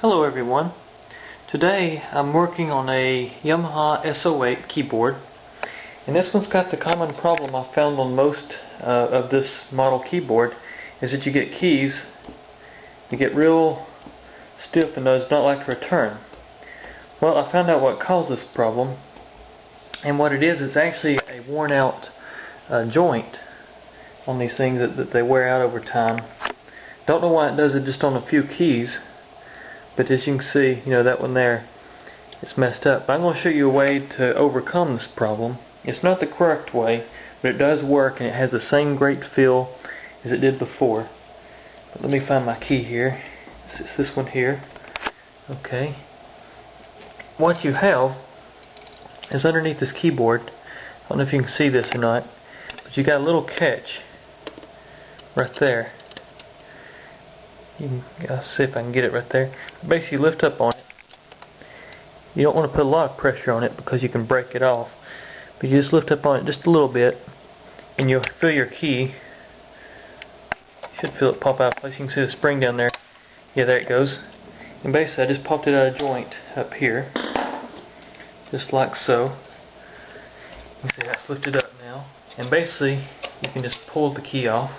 Hello everyone. Today I'm working on a Yamaha S08 keyboard, and this one's got the common problem I found on most of this model keyboard, is that you get keys, you get real stiff and those don't like to return. Well, I found out what caused this problem, and what it is, it's actually a worn out joint on these things that they wear out over time. Don't know why it does it just on a few keys. But as you can see, that one there, it's messed up. But I'm going to show you a way to overcome this problem. It's not the correct way, but it does work, and it has the same great feel as it did before. But let me find my key here. It's this one here. Okay. What you have is underneath this keyboard, I don't know if you can see this or not, but you got a little catch right there. I'll see if I can get it right there. Basically, lift up on it. You don't want to put a lot of pressure on it because you can break it off. But you just lift up on it just a little bit, and you'll feel your key. You should feel it pop out of place. You can see the spring down there. Yeah, there it goes. And basically, I just popped it out of joint up here, just like so. You can see that's lifted up now. And basically, you can just pull the key off.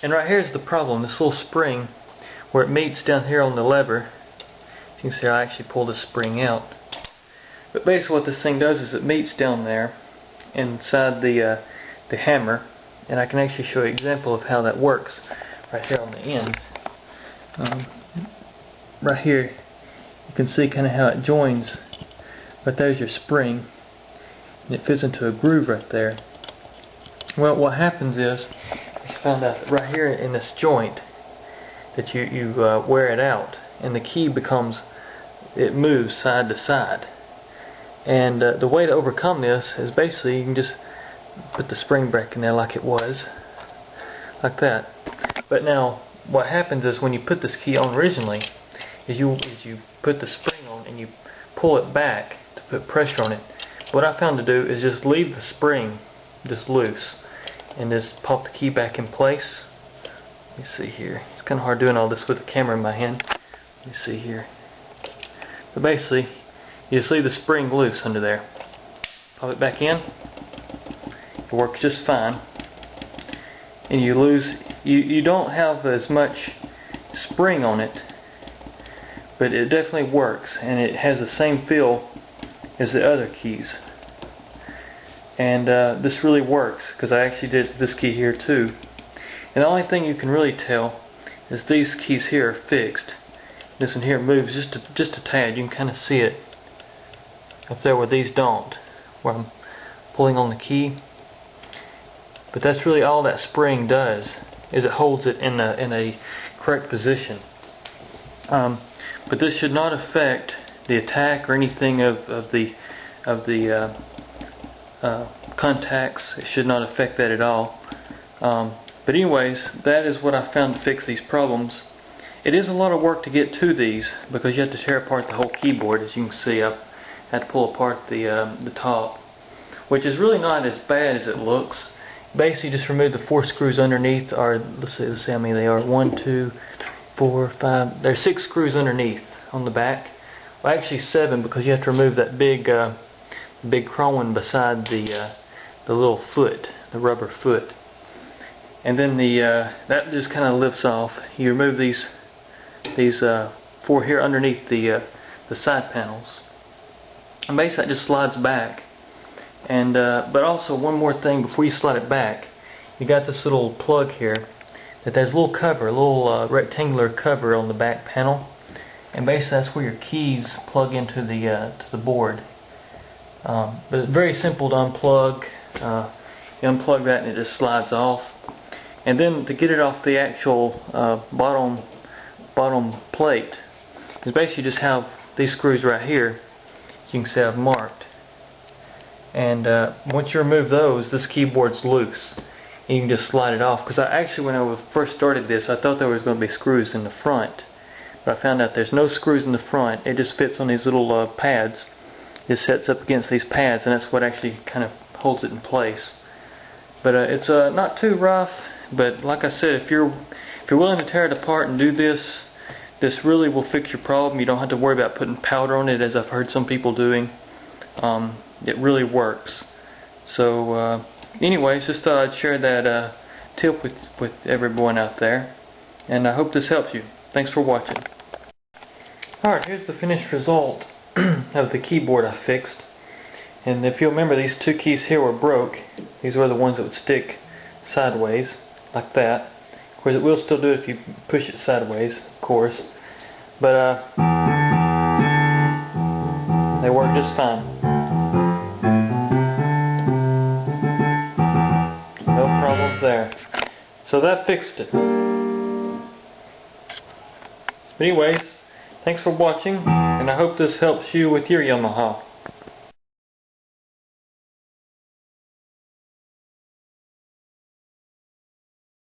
And right here is the problem, this little spring where it meets down here on the lever. You can see I actually pulled the spring out. But basically what this thing does is it meets down there inside the hammer, and I can actually show you an example of how that works right here on the end. Right here you can see kind of how it joins. Right there's your spring, and it fits into a groove right there. Well, what happens is, I found out that right here in this joint that you wear it out, and the key it moves side to side. And the way to overcome this is basically you can just put the spring back in there like it was, like that. But now what happens is when you put this key on originally, is you put the spring on and you pull it back to put pressure on it. What I found to do is just leave the spring just loose and just pop the key back in place. Let me see here. It's kind of hard doing all this with the camera in my hand. Let me see here. But basically, you just leave the spring loose under there. Pop it back in. It works just fine. And you don't have as much spring on it, but it definitely works, and it has the same feel as the other keys. And this really works, because I actually did this key here too. And the only thing you can really tell is these keys here are fixed. This one here moves just a tad. You can kind of see it up there where these don't, where I'm pulling on the key. But that's really all that spring does, is it holds it in a correct position. But this should not affect the attack or anything of the contacts. It should not affect that at all. But anyways, that is what I found to fix these problems. It is a lot of work to get to these, because you have to tear apart the whole keyboard. As you can see, I've had to pull apart the top, which is really not as bad as it looks. Basically, just remove the 4 screws underneath. Or let's see how many they are. 1, 2, 4, 5. There's 6 screws underneath on the back. Well, actually 7, because you have to remove that big chrome one beside the little foot, the rubber foot. And then that just kind of lifts off. You remove these 4 here underneath the side panels, and basically that just slides back. And but also one more thing before you slide it back, you got this little plug here that there's a little cover, a little rectangular cover on the back panel, and basically that's where your keys plug into the board. But it's very simple to unplug. You unplug that and it just slides off. And then to get it off the actual bottom plate is basically just have these screws right here. You can see I've marked. And once you remove those, this keyboard's loose. And you can just slide it off. Because when I first started this, I thought there was going to be screws in the front. But I found out there's no screws in the front. It just fits on these little pads. It sets up against these pads, and that's what actually kind of holds it in place. But it's not too rough. But like I said, if you're willing to tear it apart and do this, This really will fix your problem. You don't have to worry about putting powder on it, as I've heard some people doing. It really works. So anyways, just thought I'd share that tip with everyone out there, and I hope this helps you. Thanks for watching. Alright, here's the finished result of the keyboard I fixed. And if you remember, these two keys here were broke. These were the ones that would stick sideways, like that. Of course, it will still do it if you push it sideways, of course. But they work just fine. No problems there. So that fixed it. But anyways, thanks for watching, and I hope this helps you with your Yamaha.